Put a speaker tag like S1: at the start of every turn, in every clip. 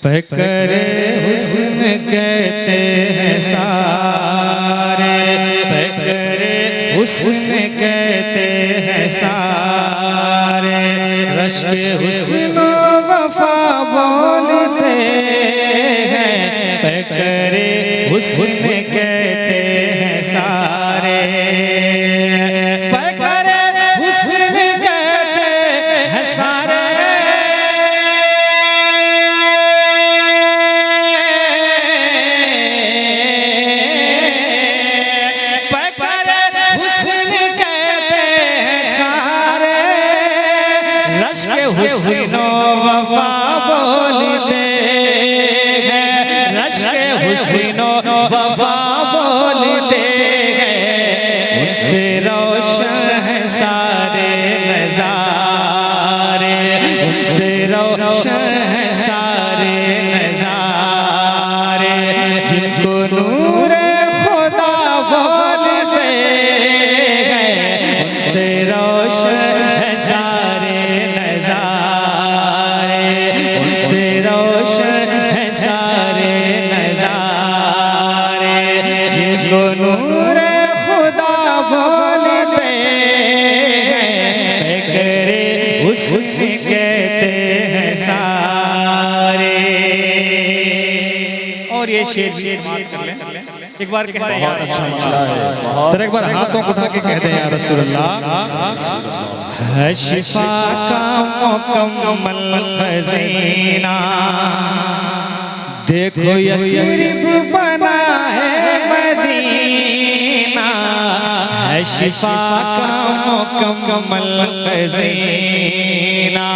S1: पैकरे हुस्न कहते हैं सारे, पैकरे हुस्न कहते हैं सारे, रश्क हुस्न वफा बोलते हैं, पैकरे हुस्न कहते हैं सारे, पैकरे हुस्न कहते हैं सारे, हुस्नो वफा बोलते हैं, रश्क हुस्नो वफा बोलते हैं, उनसे रोशन है सारे नज़ारे, उनसे रोशन है सारे नज़ारे, जिनको नूर खुदा बोलते हैं, उनसे रोशन है सारे नूर खुदा बोलते हैं, पैकरे हुस्न कहते हैं सारे। और ये शेर एक बार कहते हैं, एक बार हाथों को उठा के कहते हैं या रसूल अल्लाह, है शिफा का मुकम्मल खज़ीना, देखो यस्रिब बना है मदीना, है शिफा का मुकम्मल खज़ीना,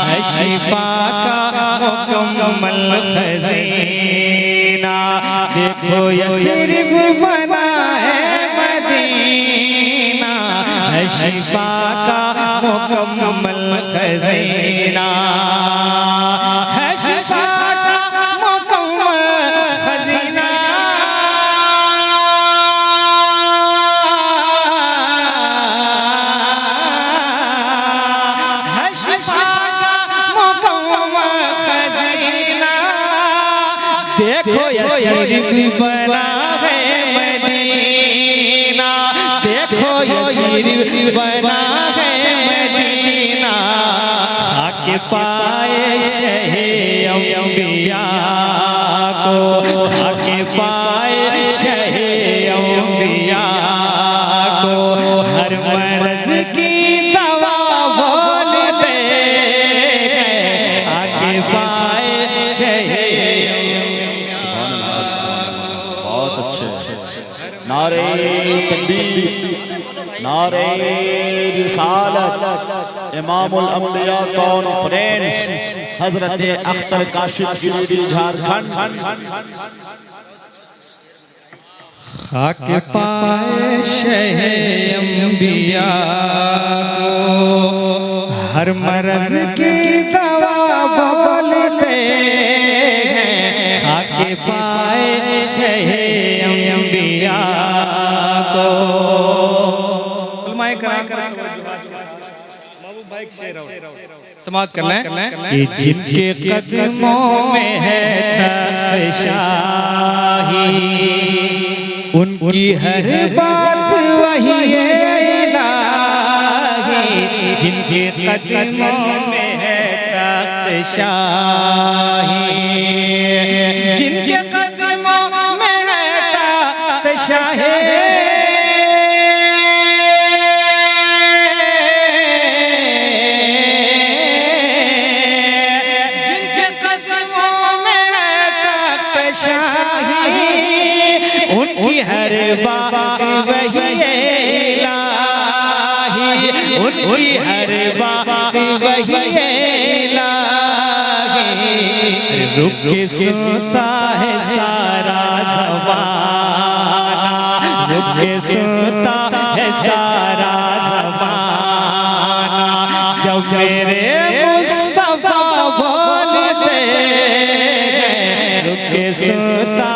S1: है शिफा का मुकम्मल खज़ीना, देखो यस्रिब बना है मदीना, है शिफा का मुकम्मल खज़ीना, है शिफा देखो यस्रिब बना है मदीना, देखो यस्रिब बना है मदीना, खाके पाए शहे अंबिया को, खाके पाए शहे अंबिया को, हर मर्ज की दवा बोलते हैं, खाके पाए शहे। नारे तकबीर, नारे रिसालत, इमामुल अंबिया कॉन्फ्रेंस हजरत अख्तर काशिफ गिरिडीह झारखंड। खाके पाए शहे अंबिया को, हर मर्ज की दवा बोलते हैं, खाके पाए शहे अंबिया को। समाप्त करना है कि जिनके कदमों में है तख्तशाही, उनकी हर बात वही है इलाही, जिनके कदमों में है तख्तशाही, जिनके कदमों में है तख्तशाही, उनकी हर बात वही इलाही, उनकी हर बात वही इलाही, रुक के सुनता है सारा ज़माना, रुक के सुनता है सारा ज़माना, जब मेरे मुस्तफा बोलते हैं, रुक के सुनता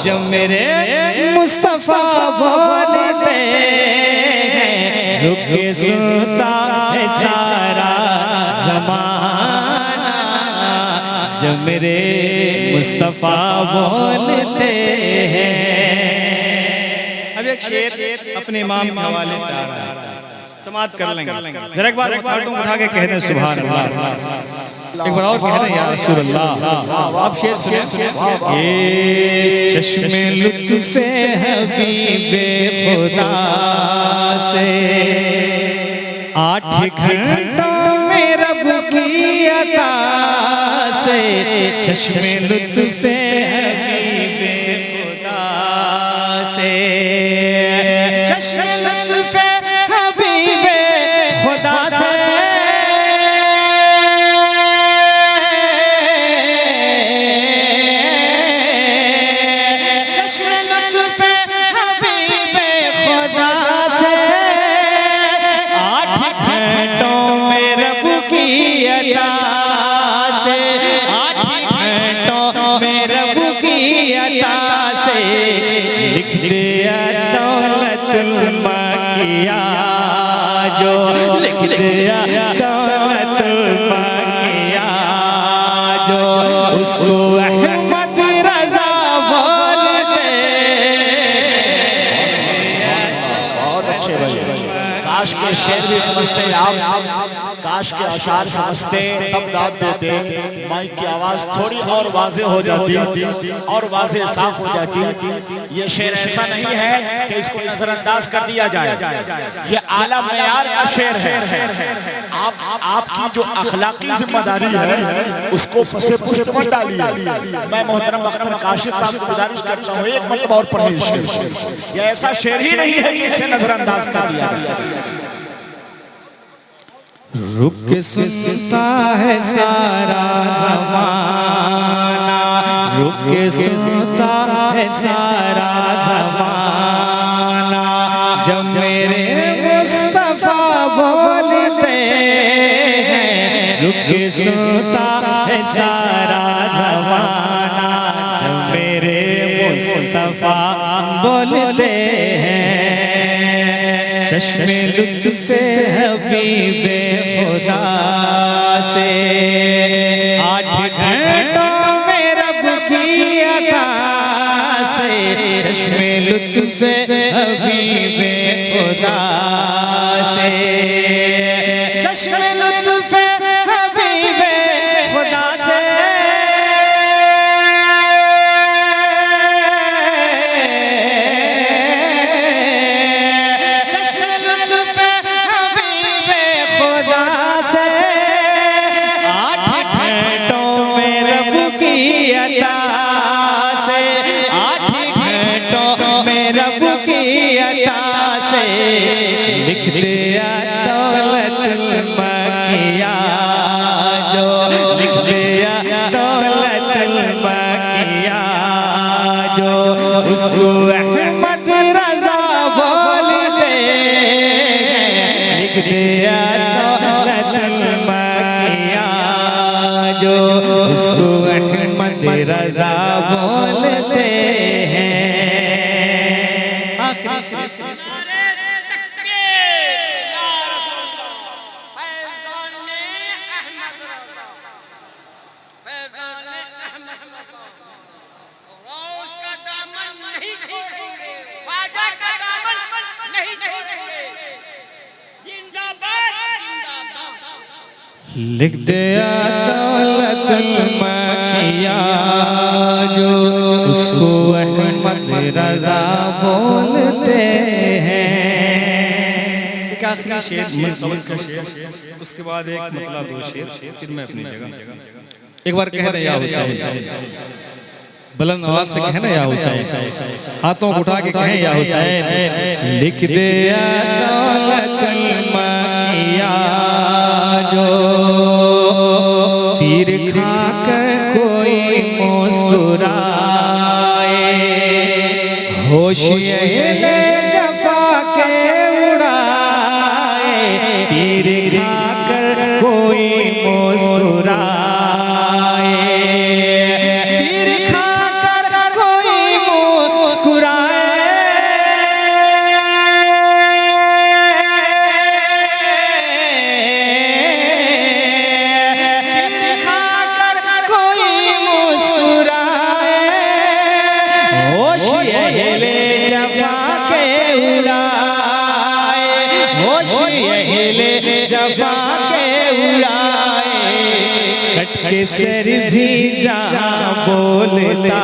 S1: जब मेरे मुस्तफा बोलते हैं, रुक के सुनता है सारा जब मेरे मुस्तफा बोलते हैं। अब एक शेर अपने इमाम के हवाले से आ रहा है, समाप्त कर लेंगे। जरा एक बार हाथों उठा के कह दें सुभान अल्लाह। एक बार और कह दें या रसूल अल्लाह। आप शेर सुने। ये चश्मे लुत्फ़े हबीबे खुदा से 8 घंटों में रब की अता से, चश्मे लुत्फ़े हबीबे खुदा से, चश्मे लुत्फ़े हबीबे खुदा से, चश्मे लुत्फ़े हबीबे खुदा से 8 घंटों में रब की अता से, 8 घंटों में रब की अता से लिख दिया दौलतुल माकिया, जो लिख दिया दौलतुल माकिया, जो उसको अहमद रज़ा बोलते।
S2: बहुत अच्छे भाई। काश के शेर भी समझते आप, काश के अशार समझते तब दाद देते, माइक की आवाज थोड़ी और वाज़ेह हो जाती और वाज़ेह साफ हो जाती। ये शेर ऐसा नहीं है कि इसको नजरअंदाज कर दिया जाए, ये आला मेयार का शेर है। आपकी जो अखलाकी जिम्मेदारी है उसको फसे पुष्ट मत डालिए। मैं मोहतरम अख्तर काशिफ साहब से गुजारिश करता हूँ, एक मतलब और पढ़िए शेर। ये ऐसा शेर ही नहीं है कि इसे नजरअंदाज कर दिया जाए।
S1: रुक के सुनता है सारा ज़माना, रुक के सुनता है सारा ज़माना, जब मेरे मुस्तफा बोलते हैं। रुक के सुनता है सारा ज़माना, जब मेरे मुस्तफा बोलते हैं। चश्मे लुत्फ़े हबीबे खुदा से 8 घंटों में रब की अता से, चश्मे लुत्फ़े हबीबे खुदा से, चश्मे लुत्फ़े हबीबे खुदा से, लिख दिया दौलतुल माकिया, जो लिख दिया दौलतुल माकिया, जो उसको अहमद रज़ा बोलते हैं। लिख दिया दौलतुल माकिया, जो उसको अहमद रज़ा बोलते हैं। लिख दिया दौलतुल माकिया, जो उसको अहमद रज़ा बोलते हैं। एक आखिरी शेर, उसके बाद एक मतलब 2 शेर, फिर मैं अपनी जगह। एक बार कह रहे या हुसैन, बुलंद आवाज से कहें ना या हुसैन, हाथों को उठा के कहें या हुसैन। लिख दिया दौलतुल माकिया, जो तीर खाकर कोई मुस्कुराए, होश ये जफा के उड़ाए। तीर खाकर कोई मुस्कुराए, तीर खाकर कोई मुस्कुराए। तीर खाकर कोई जफा के उड़ाए कट के सर भी जहाँ बोलता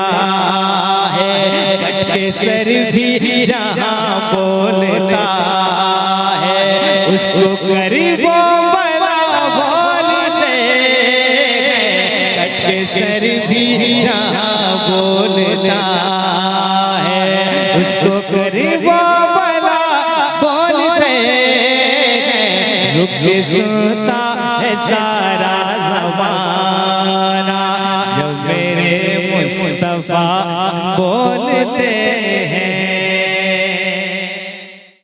S1: है, कट के सर भी जहाँ बोलता है, उसको गरीबों भला बोलते हैं, कट के सर भी जहाँ बोलता है, उसको गरीबों भला बोलते हैं, रुक के सुनता है सारा ज़माना जब मेरे मुस्तफा बोलते हैं।